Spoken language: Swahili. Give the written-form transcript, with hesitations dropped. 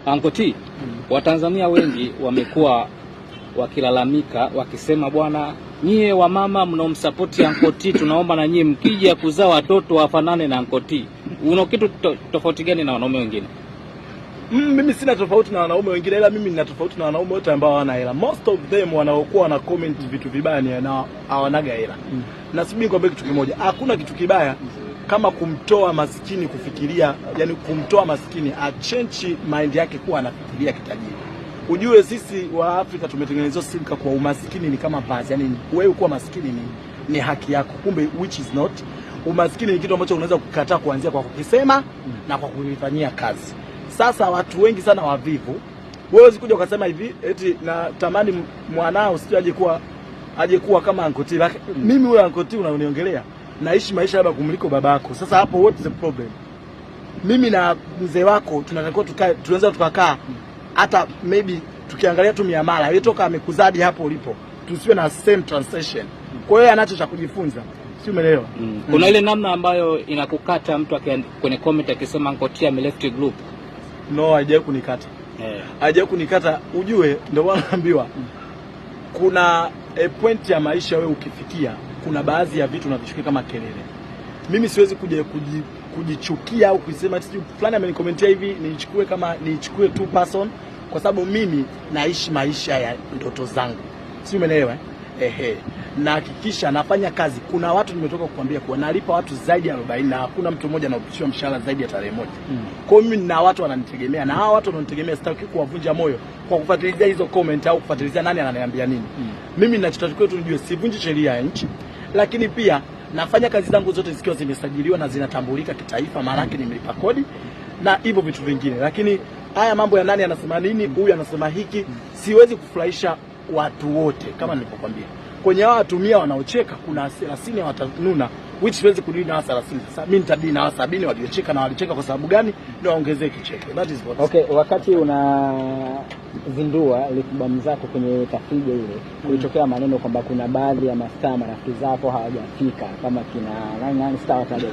Anko T, Watanzania wengi wamekuwa wakilalamika wakisema, bwana, nyie wamama mnaomsupport Anko T, tunaomba na nyie mkija kuzaa watoto wafanane na Anko T. Una kitu tofauti gani na wanaume wengine? Mimi sina tofauti na wanaume wengine, ila mimi nina tofauti na wanaume wote ambao hawana hela. Most of them wanaokuwa na comment vitu vibaya ni na hawanaga hela. Na subiri nikwambie kitu kimoja, hakuna kitu kibaya kama kumtoa maskini kufikiria, yani kumtoa maskini a change mind yake kuwa anafikiria kitajiri. Ujue sisi wa Afrika tumetengenezwa silka kwa umaskini ni kama vazi, yani wewe kuwa maskini ni haki yako, kumbe which is not. Umaskini ni kitu ambacho unaweza kukataa kuanzia kwa kukisema na kwa kulifanyia kazi. Sasa watu wengi sana wavivu, wewe usikuja ukasema hivi eti natamani mwanao sio aje kuwa kama Anko T. Mimi huyo Anko T unaniongelea naishi maisha labda kumliko babako. Sasa hapo what is the problem? Mimi na mzee wako tunatakiwa tunaweza tukakaa hata maybe tukiangalia tu miamala, yeye toka amekuzadi hapo ulipo, tusiwe na same transaction. Kwa hiyo anacho cha kujifunza. Si umeelewa? Kuna ile namna ambayo inakukata mtu kwenye comment akisema Anko T ame left group. No, haijawahi kunikata. Haijawahi kunikata. Ujue ndio wanaambiwa kuna point ya maisha wewe ukifikia, kuna baadhi ya vitu unavichukia kama kelele. Mimi siwezi kujichukia au kusema ati fulani amenikomentia hivi nichukue tu person, kwa sababu mimi naishi maisha ya ndoto zangu. Si umeelewa? Na hakikisha nafanya kazi. Kuna watu nimetoka kukwambia kuwa nalipa watu zaidi ya 40 na hakuna mtu mmoja anaopishiwa mshahara zaidi ya tarehe moja. Kwa hiyo mimi na watu wananitegemea, na hao watu wananitegemea, sitaki kuwavunja moyo kwa kufuatilia hizo comment au kufuatilia nani ananiambia nini. Mimi ninachotakiwa tu nijue sivunji sheria ya nchi, lakini pia nafanya kazi zangu zote zikiwa zimesajiliwa na zinatambulika kitaifa, maana yake nimelipa kodi na hivyo vitu vingine. Lakini haya mambo ya nani anasema nini, huyu anasema hiki, siwezi kufurahisha watu wote kama nilipokuambia. Kwenye hao watumia wanaocheka kuna 30 watanuna, which siwezi kudili na 30. Sasa mimi nitadili na 70 waliocheka, na walicheka kwa sababu gani? Ndio waongezee kicheko. That is what. Okay, wakati unazindua albamu zako kwenye tafrija ile, kulitokea maneno kwamba kuna baadhi ya mastaa marafiki zako hawajafika kama kina nani star wataja